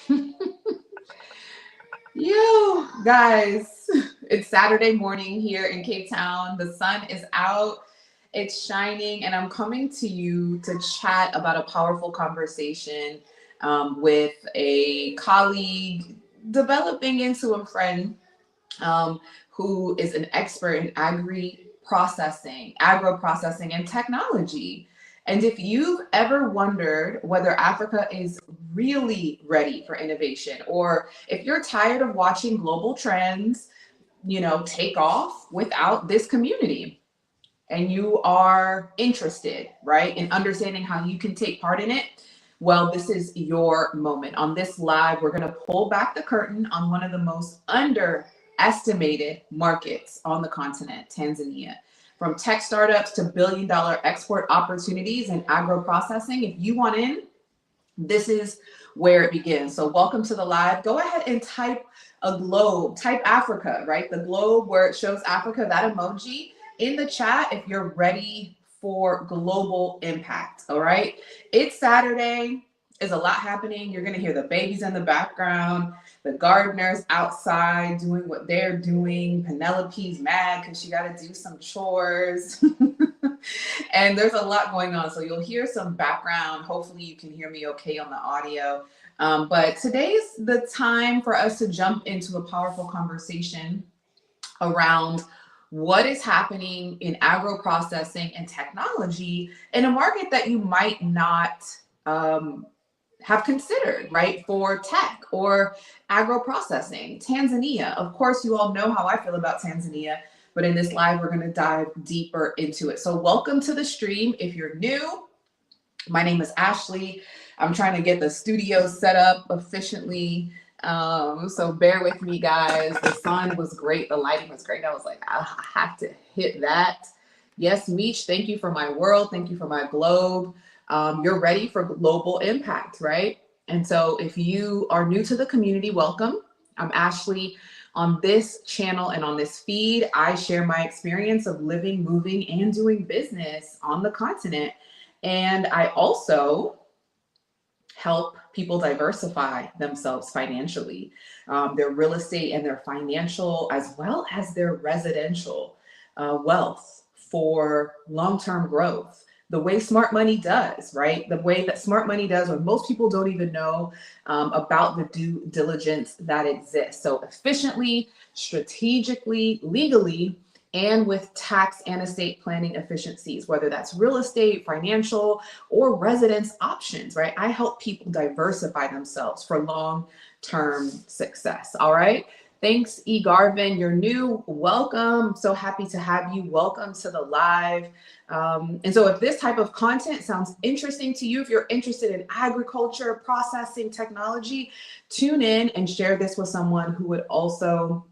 You guys, it's Saturday morning here in Cape Town. The sun is out, it's shining, and I'm coming to you to chat about a powerful conversation with a colleague, developing into a friend who is an expert in agro-processing, and technology. And if you've ever wondered whether Africa is really ready for innovation, or if you're tired of watching global trends, take off without this community, and you are interested, right, in understanding how you can take part in it, well, this is your moment. On this live, we're going to pull back the curtain on one of the most underestimated markets on the continent, Tanzania. From tech startups to billion-dollar export opportunities in agro-processing, if you want in, this is where it begins. So welcome to the live. Go ahead and type a globe, type Africa, right? The globe where it shows Africa, that emoji, in the chat if you're ready for global impact. All right. It's Saturday. There's a lot happening. You're going to hear the babies in the background, the gardeners outside doing what they're doing. Penelope's mad because she got to do some chores. And there's a lot going on. So you'll hear some background. Hopefully you can hear me okay on the audio. But today's the time for us to jump into a powerful conversation around what is happening in agro-processing and technology in a market that you might not have considered, right, for tech or agro-processing. Tanzania, of course, you all know how I feel about Tanzania, but in this live, we're going to dive deeper into it. So welcome to the stream. If you're new, my name is Ashley. I'm trying to get the studio set up efficiently. So bear with me, guys. The sun was great. The lighting was great. I was like, I have to hit that. Yes, Meech, thank you for my world. Thank you for my globe. You're ready for global impact, right? And so if you are new to the community, welcome. I'm Ashley. On this channel and on this feed, I share my experience of living, moving, and doing business on the continent. And I also help people diversify themselves financially, their real estate and their financial, as well as their residential wealth for long-term growth. The way smart money does, right? The way that smart money does, when most people don't even know about the due diligence that exists. So efficiently, strategically, legally, and with tax and estate planning efficiencies, whether that's real estate, financial, or residence options, right? I help people diversify themselves for long-term success, all right? Thanks, E. Garvin. You're new. Welcome. So happy to have you. Welcome to the live. And so if this type of content sounds interesting to you, if you're interested in agriculture, processing, technology, tune in and share this with someone who would also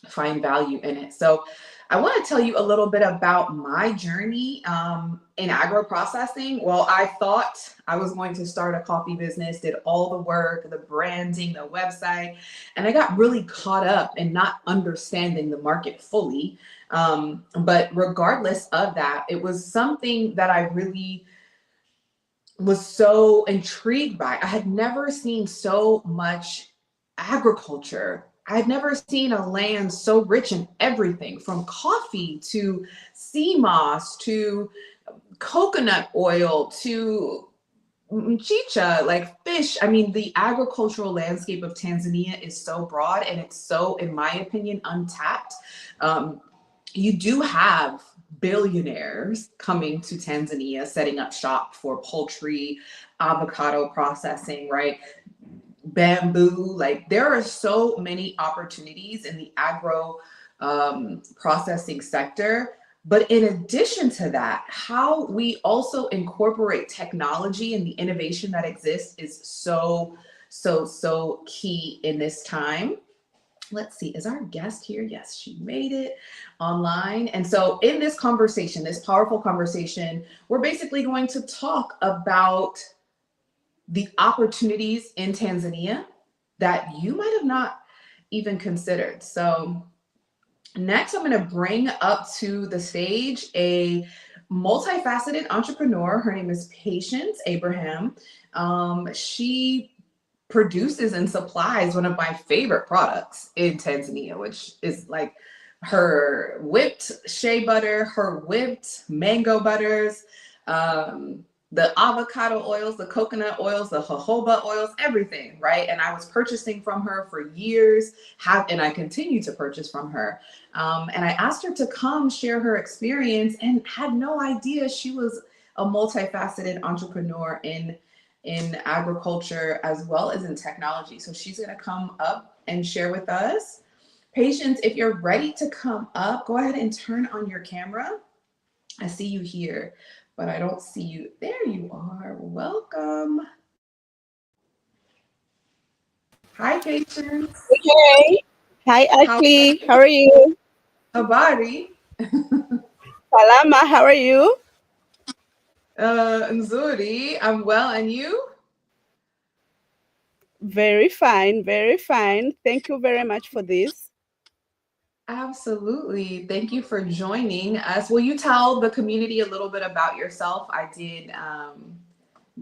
find value in it. So I want to tell you a little bit about my journey in agro-processing. Well, I thought I was going to start a coffee business, did all the work, the branding, the website, and I got really caught up in not understanding the market fully. But regardless of that, it was something that I really was so intrigued by. I had never seen so much agriculture. I had never seen a land so rich in everything from coffee to sea moss to coconut oil to chicha, like fish. I mean, the agricultural landscape of Tanzania is so broad, and it's so, in my opinion, untapped. You do have billionaires coming to Tanzania, setting up shop for poultry, avocado processing, right? Bamboo. Like, there are so many opportunities in the agro processing sector. But in addition to that, how we also incorporate technology and the innovation that exists is so key in this time. Let's see, is our guest here? Yes, she made it online. And so in this conversation, this powerful conversation, we're basically going to talk about the opportunities in Tanzania that you might have not even considered. So next, I'm going to bring up to the stage a multifaceted entrepreneur. Her name is Patience Abraham. She produces and supplies one of my favorite products in Tanzania, which is like her whipped shea butter, her whipped mango butters, the avocado oils, the coconut oils, the jojoba oils, everything, right? And I was purchasing from her for years, and I continue to purchase from her. And I asked her to come share her experience, and had no idea she was a multifaceted entrepreneur in agriculture as well as in technology. So she's going to come up and share with us. Patients, if you're ready to come up, go ahead and turn on your camera. I see you here, but I don't see you. There you are. Welcome. Hi, Patience. Hey, hi How Ashley, how are you? Habari? Salama, how are you? Nzuri. I'm well, and you? Very fine, very fine. Thank you very much for this. Absolutely. Thank you for joining us. Will you tell the community a little bit about yourself? I did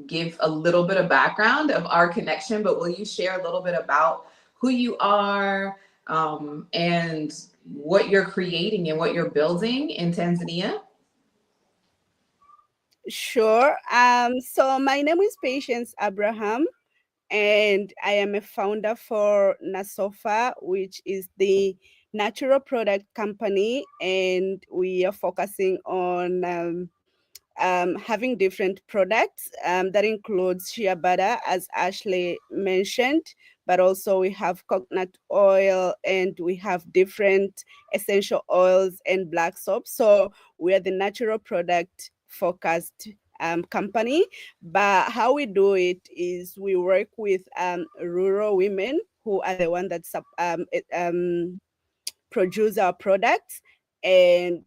give a little bit of background of our connection, but will you share a little bit about who you are and what you're creating and what you're building in Tanzania? Sure. So my name is Patience Abraham, and I am a founder for Nasofa, which is the natural product company, and we are focusing on having different products that includes shea butter, as Ashley mentioned, but also we have coconut oil and we have different essential oils and black soap. So we are the natural product focused company. But how we do it is we work with rural women who are the one that produce our products. And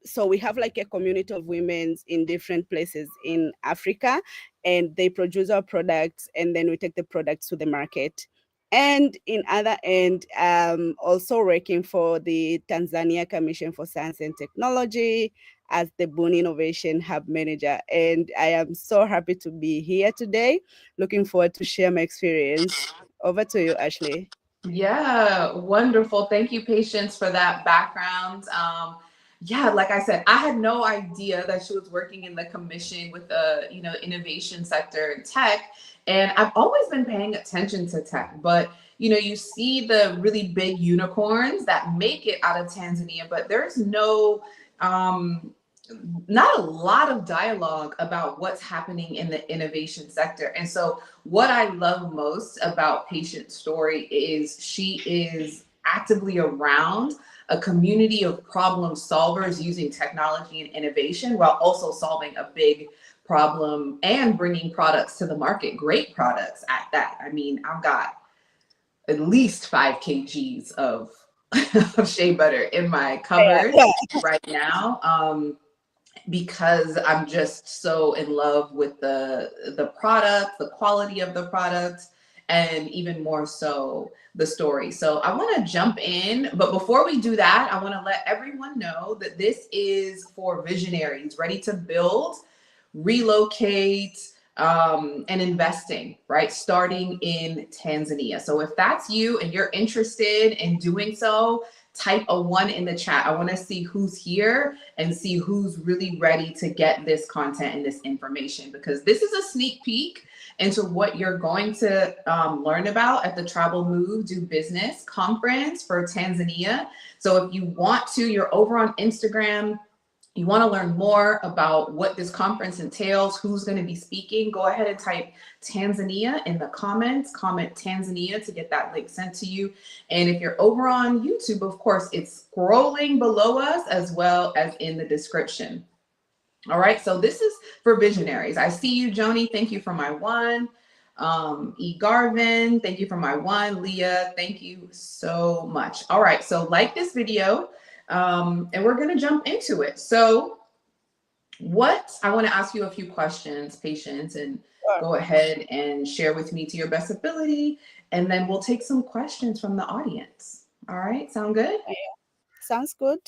so we have like a community of women in different places in Africa, and they produce our products, and then we take the products to the market. And in other end, also working for the Tanzania Commission for Science and Technology as the Boone Innovation Hub Manager. And I am so happy to be here today. Looking forward to share my experience. Over to you, Ashley. Yeah, wonderful. Thank you, Patience, for that background. Yeah, like I said, I had no idea that she was working in the commission with the innovation sector in tech, and I've always been paying attention to tech. But you see the really big unicorns that make it out of Tanzania, but there's um, not a lot of dialogue about what's happening in the innovation sector. And so what I love most about Patient's story is she is actively around a community of problem solvers using technology and innovation while also solving a big problem and bringing products to the market, great products at that. I mean, I've got at least 5 kgs of, of shea butter in my cupboard Yeah. right now. Because I'm just so in love with the product, the quality of the product, and even more so the story. So I want to jump in, but before we do that, I want to let everyone know that this is for visionaries ready to build, relocate, and investing, right? Starting in Tanzania. So if that's you and you're interested in doing so, type a 1 in the chat. I want to see who's here and see who's really ready to get this content and this information, because this is a sneak peek into what you're going to learn about at the Travel Move Do Business conference for Tanzania. So if you want to, you're over on Instagram, you want to learn more about what this conference entails, who's going to be speaking, go ahead and type Tanzania in the comments, comment Tanzania to get that link sent to you. And if you're over on YouTube, of course, it's scrolling below us as well as in the description. All right, so this is for visionaries. I see you, Joni. Thank you for my 1. E. Garvin, thank you for my 1. Leah, thank you so much. All right, so like this video, and we're going to jump into it. So I want to ask you a few questions, Patience, and Sure. go ahead and share with me to your best ability. And then we'll take some questions from the audience. All right, sound good? Sounds good.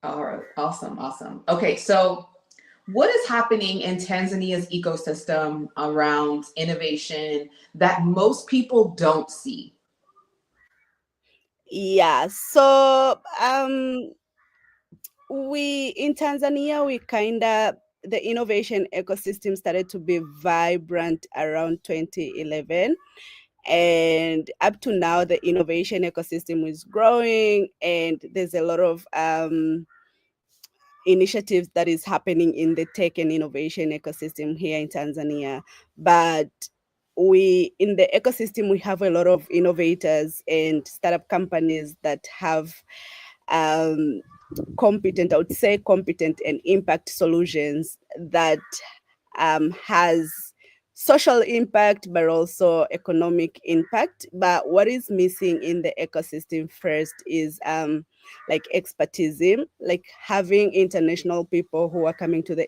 All right, awesome. Okay, so What is happening in Tanzania's ecosystem around innovation that most people don't see? Yeah. So we in Tanzania, we kind of the innovation ecosystem started to be vibrant around 2011, and up to now the innovation ecosystem is growing, and there's a lot of initiatives that is happening in the tech and innovation ecosystem here in Tanzania. But we in the ecosystem we have a lot of innovators and startup companies that have um, competent, I would say competent and impact solutions that has social impact but also economic impact. But what is missing in the ecosystem first is like expertise, like having international people who are coming to the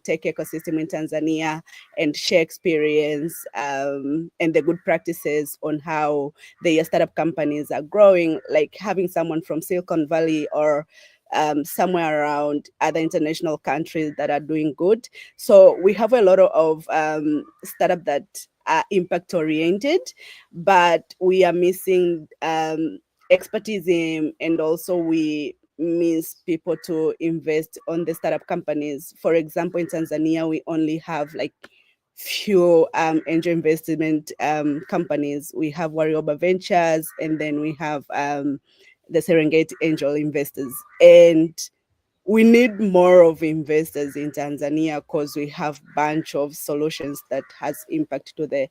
tech ecosystem in Tanzania and share experience and the good practices on how the startup companies are growing, like having someone from Silicon Valley or somewhere around other international countries that are doing good. So we have a lot of startup that are impact oriented, but we are missing expertise and also we miss people to invest on the startup companies. For example, in Tanzania, we only have like few angel investment companies. We have Warioba Ventures, and then we have the Serengeti Angel Investors. And we need more of investors in Tanzania because we have bunch of solutions that has impact to the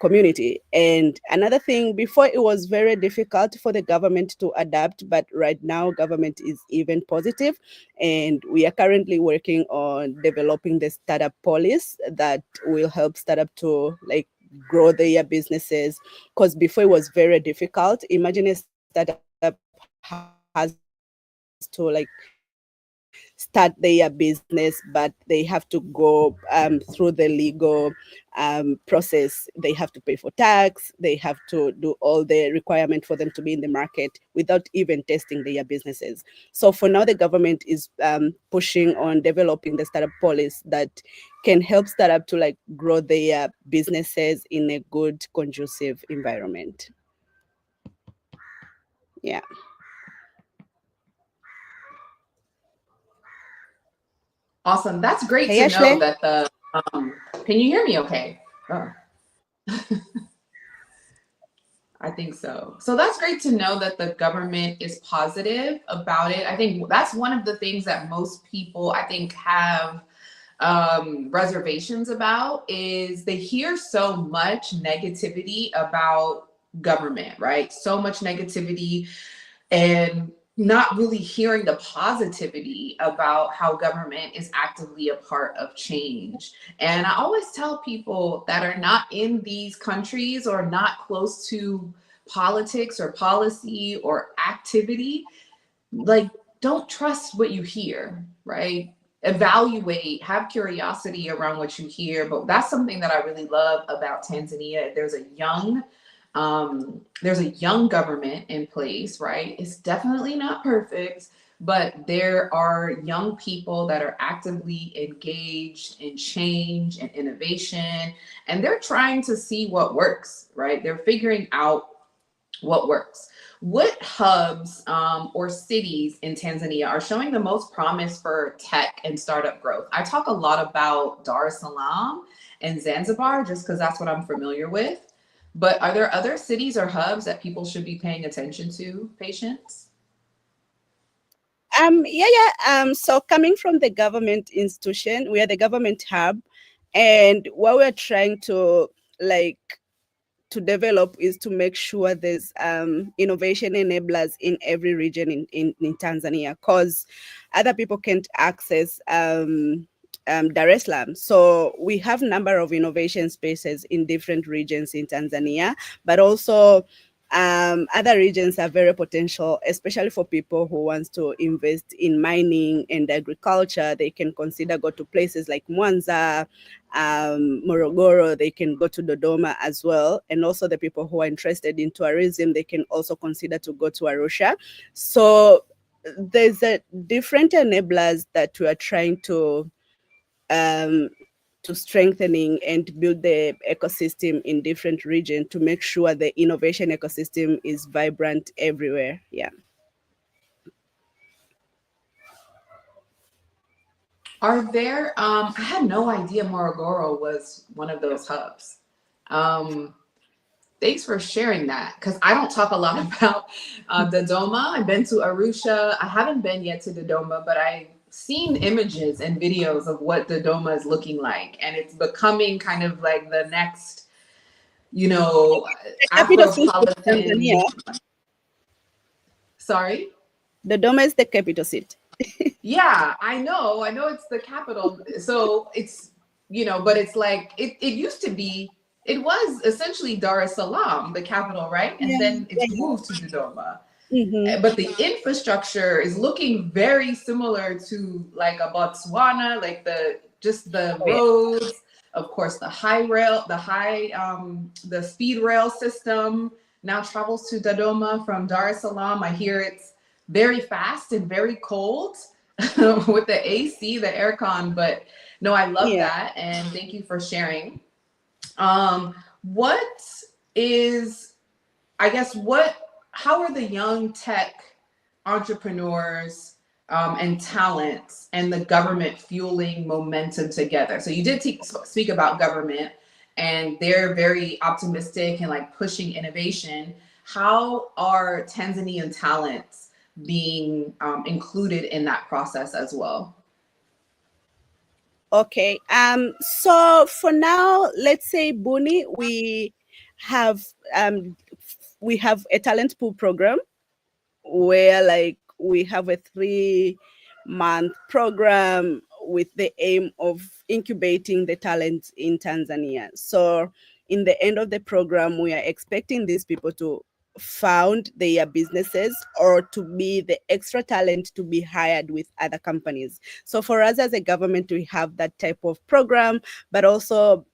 community. And another thing, before it was very difficult for the government to adapt, but right now government is even positive, and we are currently working on developing the startup policy that will help startup to like grow their businesses, because before it was very difficult. Imagine a startup has to like start their business, but they have to go through the legal process. They have to pay for tax. They have to do all the requirement for them to be in the market without even testing their businesses. So for now, the government is pushing on developing the startup policy that can help startup to like grow their businesses in a good, conducive environment. Yeah. Awesome. That's Hey, great to Ashley. know that the can you hear me okay? Oh, I think so. So that's great to know that the government is positive about it. I think that's one of the things that most people I think have reservations about is they hear so much negativity about government, right? So much negativity and not really hearing the positivity about how government is actively a part of change. And I always tell people that are not in these countries or not close to politics or policy or activity, like, don't trust what you hear, right? Evaluate, have curiosity around what you hear. But that's something that I really love about Tanzania. There's a young government in place, right? It's definitely not perfect, but there are young people that are actively engaged in change and innovation, and they're trying to see what works, right? They're figuring out what works. What hubs or cities in Tanzania are showing the most promise for tech and startup growth? I talk a lot about Dar es Salaam and Zanzibar just because that's what I'm familiar with. But are there other cities or hubs that people should be paying attention to, patients? So coming from the government institution, we are the government hub, and what we're trying to like to develop is to make sure there's innovation enablers in every region in Tanzania, because other people can't access Dar es Salaam. So we have number of innovation spaces in different regions in Tanzania, but also other regions are very potential, especially for people who wants to invest in mining and agriculture. They can consider go to places like Mwanza, Morogoro. They can go to Dodoma as well. And also the people who are interested in tourism, they can also consider to go to Arusha. So there's a different enablers that we are trying to um, to strengthening and build the ecosystem in different regions to make sure the innovation ecosystem is vibrant everywhere. Yeah. Are there, I had no idea Morogoro was one of those hubs. Um, Thanks for sharing that because I don't talk a lot about Dodoma. I've been to Arusha. I haven't been yet to Dodoma, but I've seen images and videos of what Dodoma is looking like. And it's becoming kind of like the next, you know, The capital city of Afropolitan. Tanzania. Sorry? Dodoma is the capital city. Yeah, I know. I know it's the capital. So it's, but it's like it used to be, it was essentially Dar es Salaam, the capital, right? And Yeah. then it's Yeah. moved to Dodoma. Mm-hmm. But the infrastructure is looking very similar to like a Botswana, like the Oh, yeah. roads, of course, the speed rail system now travels to Dodoma from Dar es Salaam. I hear it's very fast and very cold with the AC, the aircon, but no, I love Yeah. that. And thank you for sharing. What is, I guess, how are the young tech entrepreneurs and talents and the government fueling momentum together? So you did speak about government, and they're very optimistic and like pushing innovation. How are Tanzanian talents being included in that process as well? Okay. So for now, let's say Buni, have um we have a talent pool program where like we have a 3-month program with the aim of incubating the talent in Tanzania. So in the end of the program, we are expecting these people to found their businesses or to be the extra talent to be hired with other companies. So for us as a government, we have that type of program, but also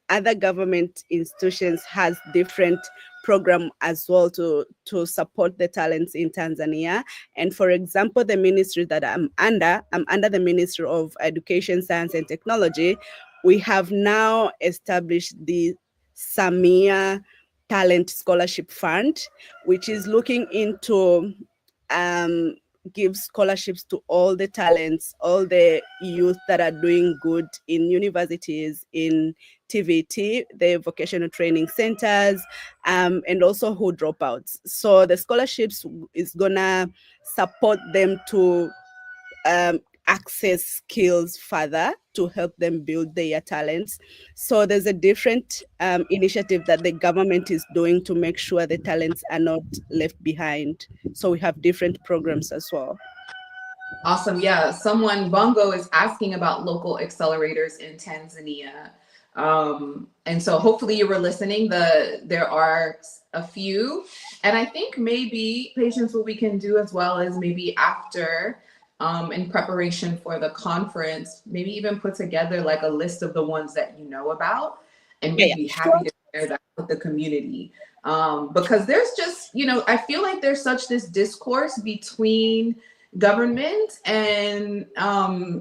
other government institutions has different program as well to support the talents in Tanzania. And for example, the ministry that I'm under the Ministry of Education, Science and Technology. We have now established the Samia Talent Scholarship Fund, which is looking into um, give scholarships to all the talents, all the youth that are doing good in universities, in TVT, the vocational training centers, and also who dropouts. So the scholarships is gonna support them to access skills further to help them build their talents. So there's a different initiative that the government is doing to make sure the talents are not left behind. So we have different programs as well. Awesome. Yeah. Someone, Bongo, is asking about local accelerators in Tanzania. And so hopefully you were listening. There are a few. And I think maybe, Patience, what we can do as well is maybe after, in preparation for the conference, maybe even put together like a list of the ones that you know about. And Yeah, we'd yeah, be sure. happy to share that with the community. Because there's just, I feel like there's such this discourse between government and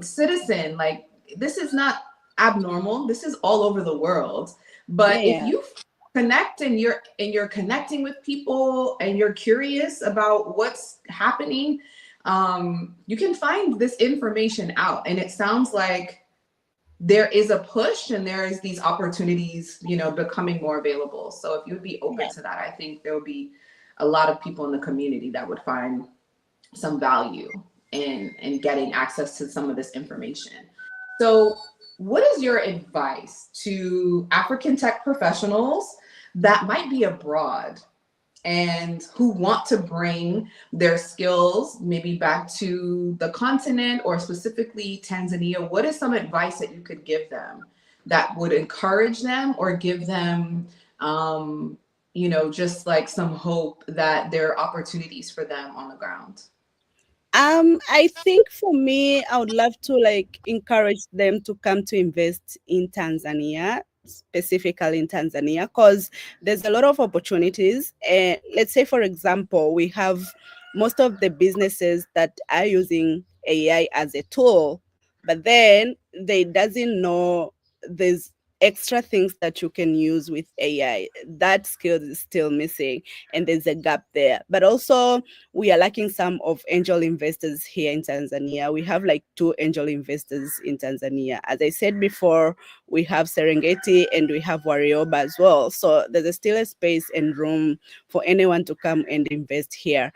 citizen. Like, this is not abnormal, this is all over the world. Yeah, But if yeah, you connect and you're connecting with people and you're curious about what's happening, you can find this information out. And it sounds like there is a push and there is these opportunities, becoming more available. So if you would be open yeah. to that, I think there would be a lot of people in the community that would find some value in getting access to some of this information. So, what is your advice to African tech professionals that might be abroad and who want to bring their skills maybe back to the continent or specifically Tanzania? What is some advice that you could give them that would encourage them or give them, just like some hope that there are opportunities for them on the ground? I think for me, I would love to like encourage them to come to invest in Tanzania, specifically in Tanzania, because there's a lot of opportunities. Let's say, for example, we have most of the businesses that are using AI as a tool, but then they doesn't know there's extra things that you can use with AI. That skill is still missing, and there's a gap there. But also, we are lacking some of angel investors here in Tanzania. We have like two angel investors in Tanzania. As I said before, we have Serengeti and we have Warioba as well. So there's still a space and room for anyone to come and invest here.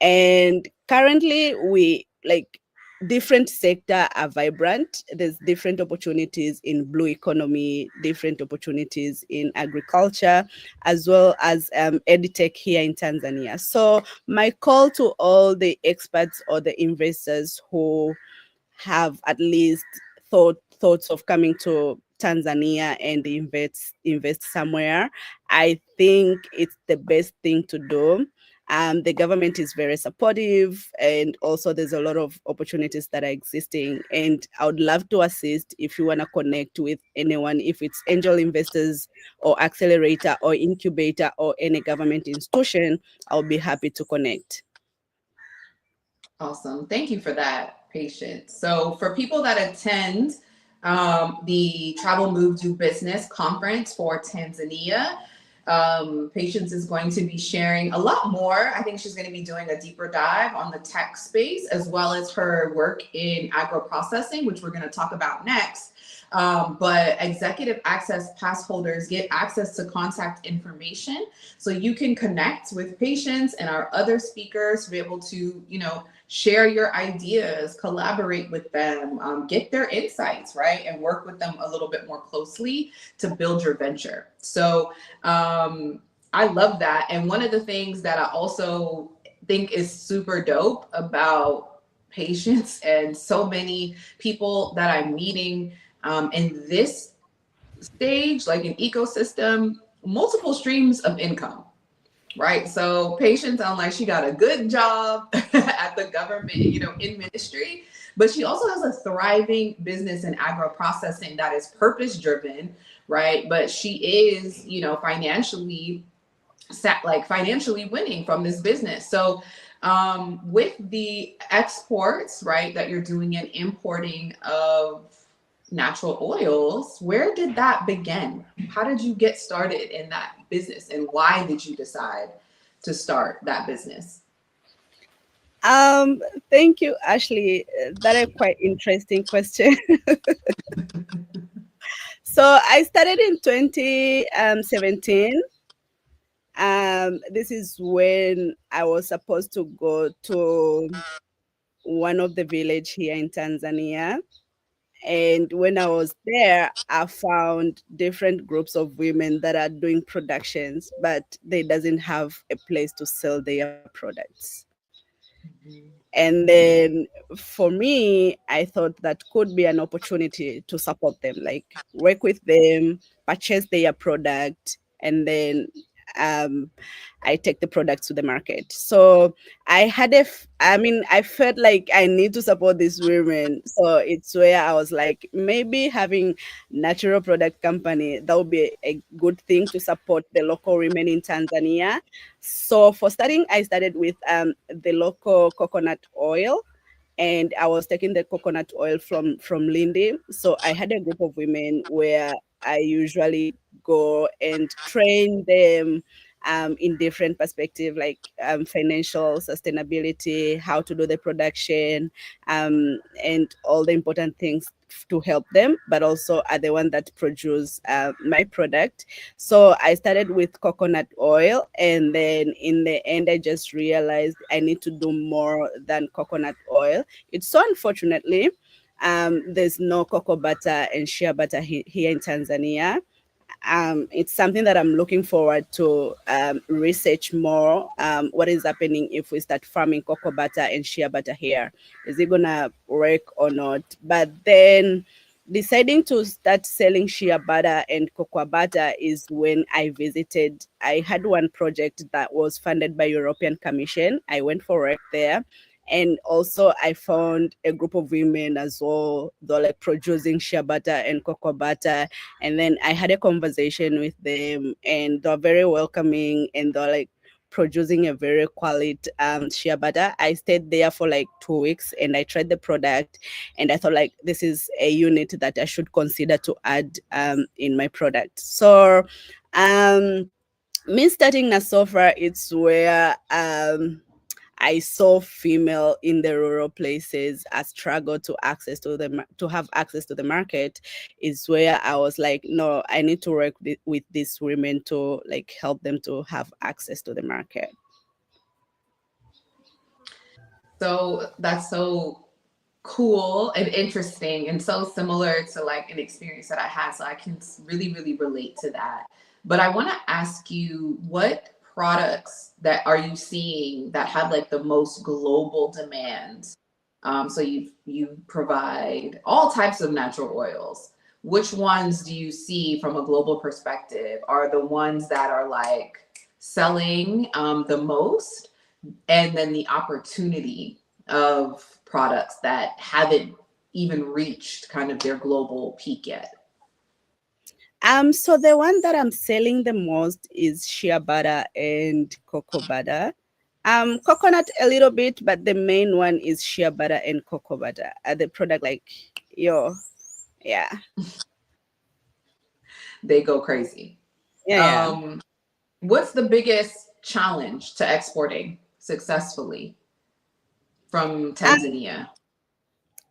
And currently we like different sector are vibrant. There's different opportunities in blue economy, different opportunities in agriculture, as well as edtech here in Tanzania. So my call to all the experts or the investors who have at least thoughts of coming to Tanzania and invest somewhere, I think it's the best thing to do. The government is very supportive, and also there's a lot of opportunities that are existing. And I would love to assist if you want to connect with anyone, if it's angel investors or accelerator or incubator or any government institution, I'll be happy to connect. Awesome. Thank you for that, Patience. So, for people that attend the Travel Move Do Business conference for Tanzania, Patience is going to be sharing a lot more. I think she's going to be doing a deeper dive on the tech space as well as her work in agro-processing, which we're going to talk about next. But executive access pass holders get access to contact information so you can connect with Patience and our other speakers to be able to, share your ideas, collaborate with them, get their insights, right? And work with them a little bit more closely to build your venture. So I love that. And one of the things that I also think is super dope about Patience and so many people that I'm meeting in this stage, like an ecosystem, multiple streams of income, right? So Patience sounds like she got a good job at the government, in ministry, but she also has a thriving business in agro processing that is purpose driven, right? But she is, financially winning from this business. So with the exports, right, that you're doing and importing of natural oils, where did that begin? How did you get started in that business, and why did you decide to start that business? Um, Thank you, Ashley. That a quite interesting question. So I started in 2017. This is when I was supposed to go to one of the village here in Tanzania. And when I was there, I found different groups of women that are doing productions, but they doesn't have a place to sell their products. And then for me, I thought that could be an opportunity to support them, like work with them, purchase their product, and then um, I take the product to the market. So I felt like I need to support these women. So it's where I was like, maybe having natural product company, that would be a good thing to support the local women in Tanzania. So for starting, I started with the local coconut oil, and I was taking the coconut oil from Lindy. So I had a group of women where I usually go and train them in different perspective, like financial sustainability, how to do the production, and all the important things to help them, but also are the one that produce my product. So I started with coconut oil, and then in the end, I just realized I need to do more than coconut oil. It's so unfortunately, there's no cocoa butter and shea butter here in Tanzania. It's something that I'm looking forward to research more. What is happening if we start farming cocoa butter and shea butter here? Is it gonna work or not? But then deciding to start selling shea butter and cocoa butter is when I visited. I had one project that was funded by European Commission. I went for work there. And also I found a group of women as well. They're like producing shea butter and cocoa butter, and then I had a conversation with them, and they're very welcoming, and they're like producing a very quality shea butter. I stayed there for like 2 weeks and I tried the product, and I thought like this is a unit that I should consider to add in my product. So um me starting Nasofa, it's where I saw female in the rural places a struggle to access to to have access to the market. Is where I was like, no, I need to work with these women to like help them to have access to the market. So that's so cool and interesting and so similar to like an experience that I had. So I can really, really relate to that. But I want to ask you, what products that are you seeing that have like the most global demand? So you provide all types of natural oils. Which ones do you see from a global perspective are the ones that are like selling the most? And then the opportunity of products that haven't even reached kind of their global peak yet. So the one that I'm selling the most is shea butter and cocoa butter. Coconut a little bit, but the main one is shea butter and cocoa butter. The product like yo, yeah, They go crazy. yeah, yeah. Um, what's the biggest challenge to exporting successfully from Tanzania?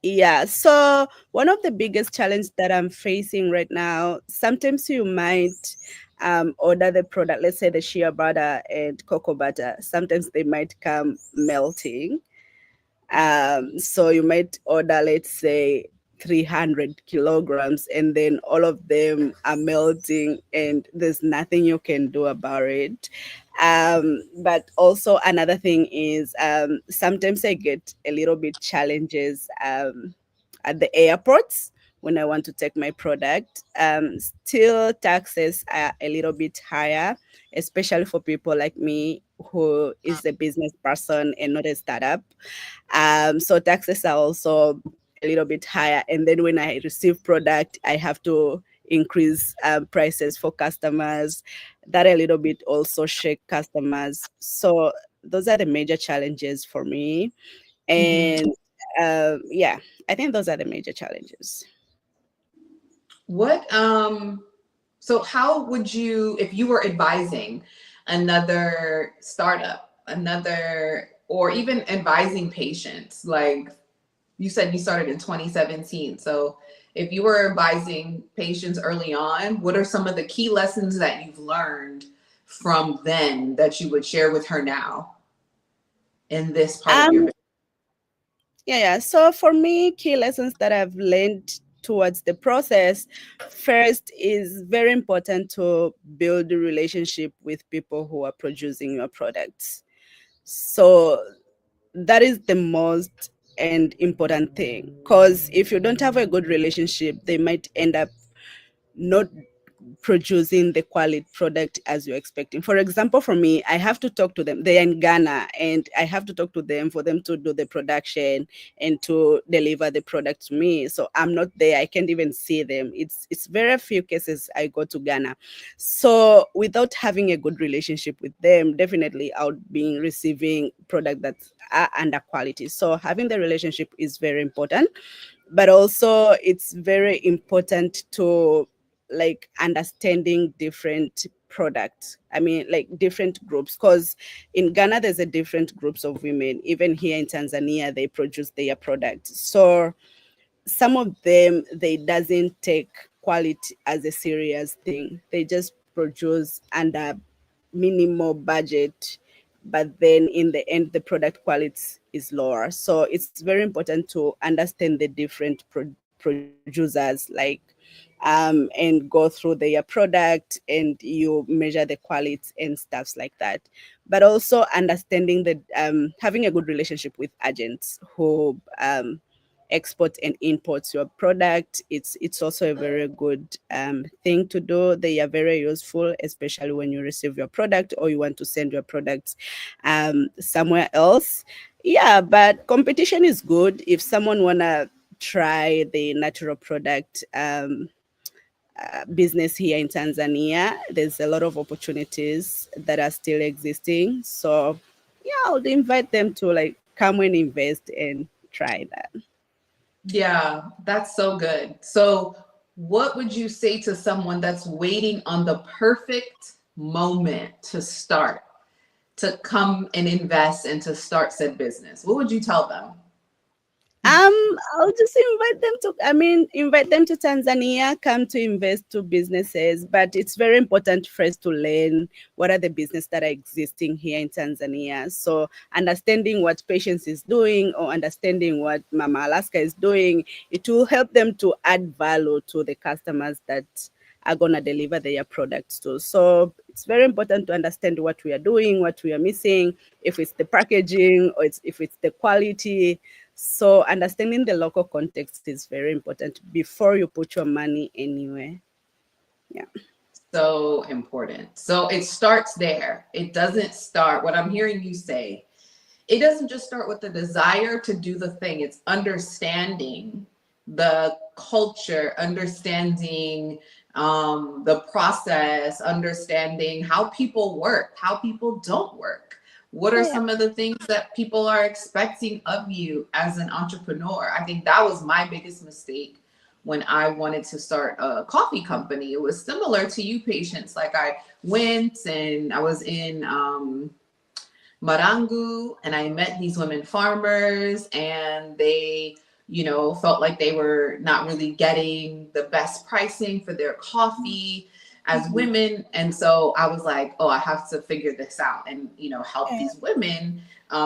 Yeah, so one of the biggest challenges that I'm facing right now, sometimes you might order the product, let's say the shea butter and cocoa butter, sometimes they might come melting. So you might order, let's say, 300 kilograms, and then all of them are melting, and there's nothing you can do about it. But also another thing is sometimes I get a little bit challenges at the airports when I want to take my product. Still, taxes are a little bit higher, especially for people like me who is a business person and not a startup. So taxes are also a little bit higher. And then when I receive product, I have to increase prices for customers. That a little bit also shake customers. So those are the major challenges for me. Mhm. And yeah, I think those are the major challenges. What so how would you, if you were advising another startup, another, or even advising patients, like you said you started in 2017. So if you were advising patients early on, what are some of the key lessons that you've learned from then that you would share with her now in this part of your Um, business? Yeah, yeah. So for me, key lessons that I've learned towards the process, first is very important to build a relationship with people who are producing your products. So that is the most and important thing, because if you don't have a good relationship, they might end up not producing the quality product as you're expecting. For example, for me, I have to talk to them. They're in Ghana, and I have to talk to them for them to do the production and to deliver the product to me. So I'm not there. I can't even see them. It's very few cases I go to Ghana. So without having a good relationship with them, definitely I would be receiving product that's under quality. So having the relationship is very important, but also it's very important to like understanding different products, I mean like different groups, because in Ghana there's a different groups of women. Even here in Tanzania they produce their products, so some of them they doesn't take quality as a serious thing. They just produce under minimal budget, but then in the end the product quality is lower. So it's very important to understand the different producers, like and go through their product and you measure the quality and stuffs like that. But also understanding that having a good relationship with agents who export and import your product, it's also a very good thing to do. They are very useful, especially when you receive your product or you want to send your products somewhere else. Yeah, but competition is good if someone wanna try the natural product. business here in Tanzania. There's a lot of opportunities that are still existing. So yeah, I would invite them to like come and invest and try that. Yeah, that's so good. So, what would you say to someone that's waiting on the perfect moment to start, to come and invest and to start said business? What would you tell them? I'll just invite them to, invite them to Tanzania, come to invest to businesses. But it's very important first to learn what are the business that are existing here in Tanzania. So understanding what Patience is doing or understanding what Mama Alaska is doing, it will help them to add value to the customers that are gonna deliver their products to. So it's very important to understand what we are doing, what we are missing, if it's the packaging or if it's the quality. So understanding the local context is very important before you put your money anywhere. Yeah. So important. So, it starts there. It doesn't start, what I'm hearing you say, it doesn't just start with the desire to do the thing, it's understanding the culture, understanding the process, understanding how people work, how people don't work. What are Yeah. some of the things that people are expecting of you as an entrepreneur? I think that was my biggest mistake when I wanted to start a coffee company. It was similar to you, Patience. Like, I went and I was in Marangu, and I met these women farmers, and they, felt like they were not really getting the best pricing for their coffee as Mhm. women. And so I was like, oh, I have to figure this out and, help Yeah. these women,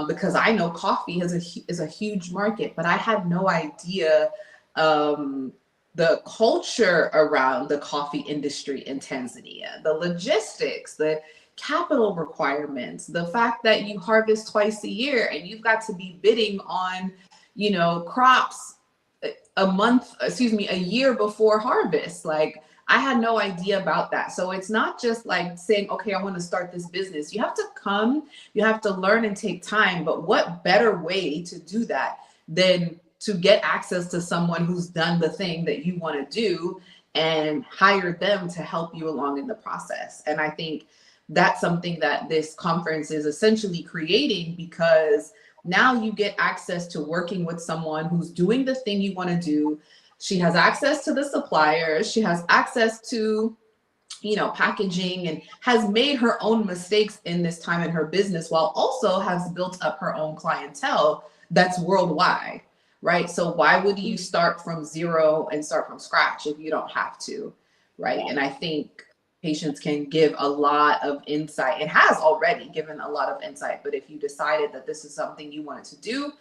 because I know coffee is a huge market, but I had no idea um, the culture around the coffee industry in Tanzania, the logistics, the capital requirements, the fact that you harvest twice a year and you've got to be bidding on, crops a year before harvest. Like, I had no idea about that. So it's not just like saying, okay, I want to start this business. You have to come, you have to learn and take time. But what better way to do that than to get access to someone who's done the thing that you want to do and hire them to help you along in the process? And I think that's something that this conference is essentially creating, because now you get access to working with someone who's doing the thing you want to do. She has access to the suppliers, she has access to, packaging, and has made her own mistakes in this time in her business, while also has built up her own clientele that's worldwide, right? So why would you start from zero and start from scratch if you don't have to, right? And I think Patience can give a lot of insight. It has already given a lot of insight, but if you decided that this is something you wanted to do,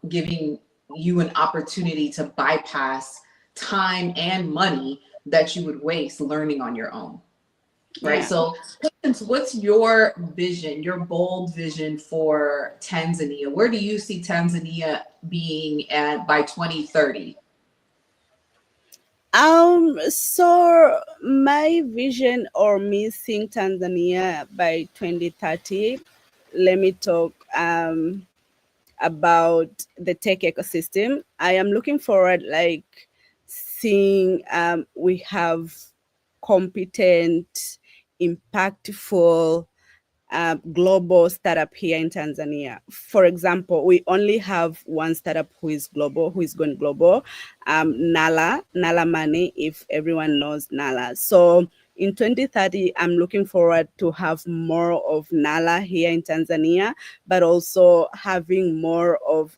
giving you an opportunity to bypass time and money that you would waste learning on your own, right? Yeah. So, Patience, what's your vision, your bold vision for Tanzania? Where do you see Tanzania being at by 2030? So my vision or me seeing Tanzania by 2030, let me talk about the tech ecosystem. I am looking forward like seeing we have competent, impactful global startup here in Tanzania. For example, we only have one startup who is global, who is going global, Nala Money, if everyone knows Nala. So in 2030, I'm looking forward to have more of Nala here in Tanzania, but also having more of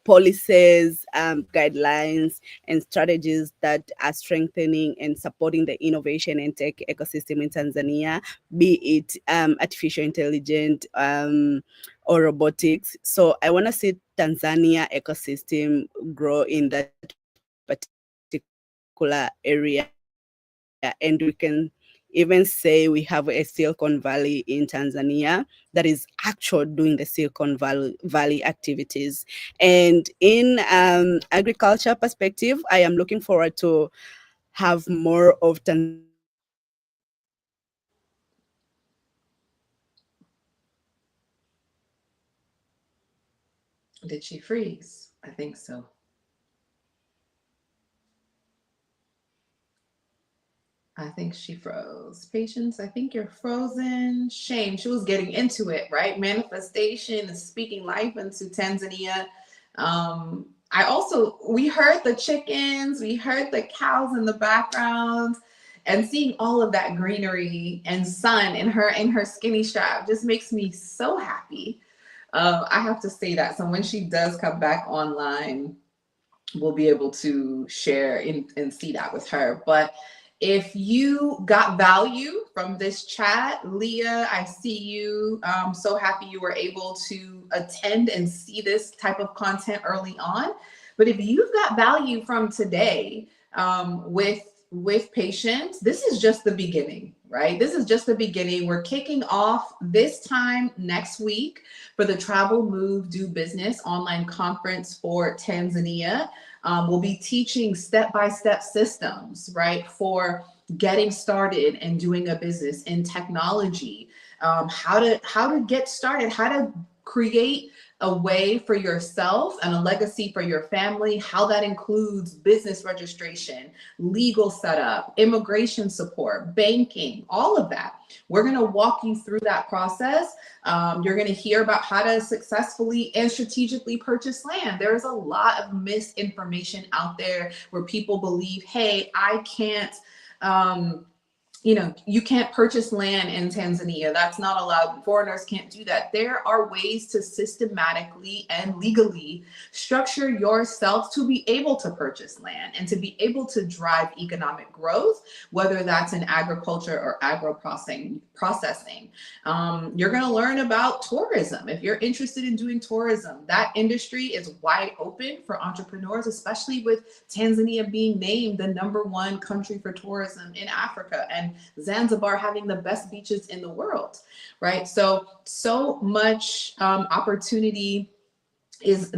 policies, guidelines, and strategies that are strengthening and supporting the innovation and tech ecosystem in Tanzania, be it artificial intelligence or robotics. So I want to see Tanzania ecosystem grow in that particular area, and we can even say we have a Silicon Valley in Tanzania that is actual doing the Silicon Valley activities. And in agriculture perspective, I am looking forward to have more of Tanzania farmers using Did she freeze? I think so. I think she froze. Patience, I think you're frozen. Shame. She was getting into it, right? Manifestation and speaking life into Tanzania. I also, we heard the chickens, we heard the cows in the background, and seeing all of that greenery and sun in her skinny strap just makes me so happy. I have to say that. So when she does come back online, we'll be able to share and see that with her. But if you got value from this chat, Leah, I see you. I'm so happy you were able to attend and see this type of content early on. But if you've got value from today, with patience, this is just the beginning, right? This is just the beginning. We're kicking off this time next week for the Travel, Move, Do Business online conference for Tanzania. We'll be teaching step-by-step systems, right, for getting started and doing a business in technology, how to get started, how to create a way for yourself and a legacy for your family, how that includes business registration, legal setup, immigration support, banking, all of that. We're going to walk you through that process. You're going to hear about how to successfully and strategically purchase land. There is a lot of misinformation out there where people believe, hey, I can't, you can't purchase land in Tanzania. That's not allowed. Foreigners can't do that. There are ways to systematically and legally structure yourself to be able to purchase land and to be able to drive economic growth, whether that's in agriculture or agro-processing. You're going to learn about tourism. If you're interested in doing tourism, that industry is wide open for entrepreneurs, especially with Tanzania being named the #1 country for tourism in Africa, and Zanzibar having the best beaches in the world, right? So much opportunity is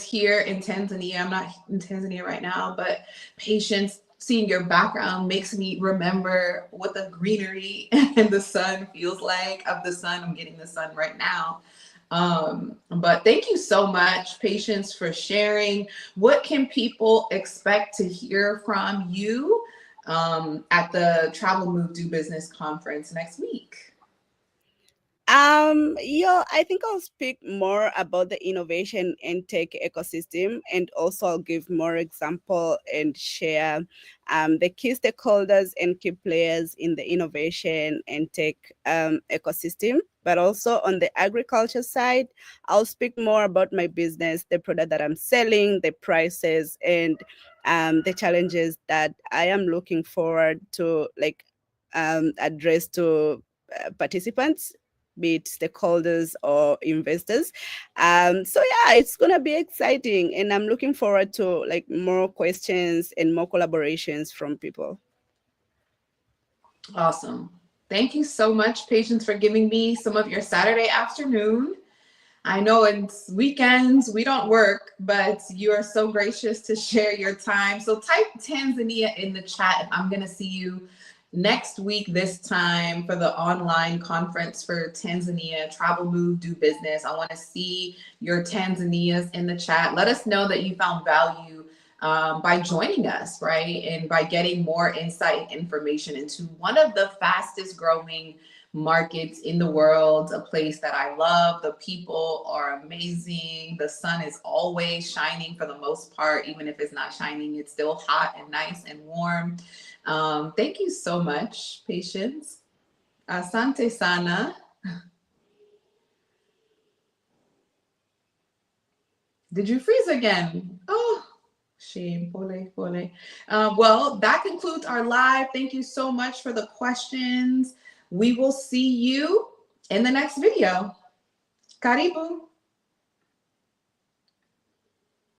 here in Tanzania. I'm not in Tanzania right now, but patience, seeing your background makes me remember what the greenery and the sun feels like. Of the sun, I'm getting the sun right now. But thank you so much, Patience, for sharing. What can people expect to hear from you at the Travel, Move, Do Business conference next week? Yeah, I think I'll speak more about the innovation and tech ecosystem, and also I'll give more example and share the key stakeholders and key players in the innovation and tech ecosystem. But also on the agriculture side, I'll speak more about my business, the product that I'm selling, the prices, and the challenges that I am looking forward to, like address to participants, be it stakeholders or investors. So yeah, it's gonna be exciting, and I'm looking forward to like more questions and more collaborations from people. Awesome. Thank you so much, Patience, for giving me some of your Saturday afternoon. I know it's weekends, we don't work, but you are so gracious to share your time. So type Tanzania in the chat, and I'm going to see you next week, this time for the online conference for Tanzania, Travel, Move, Do Business. I want to see your Tanzanias in the chat. Let us know that you found value by joining us, right? And by getting more insight and information into one of the fastest growing markets in the world, a place that I love. The people are amazing. The sun is always shining for the most part. Even if it's not shining, it's still hot and nice and warm. Thank you so much, Patience. Asante sana. Did you freeze again? Oh, shame. Pole, pole. Well, that concludes our live. Thank you so much for the questions. We will see you in the next video. Karibu.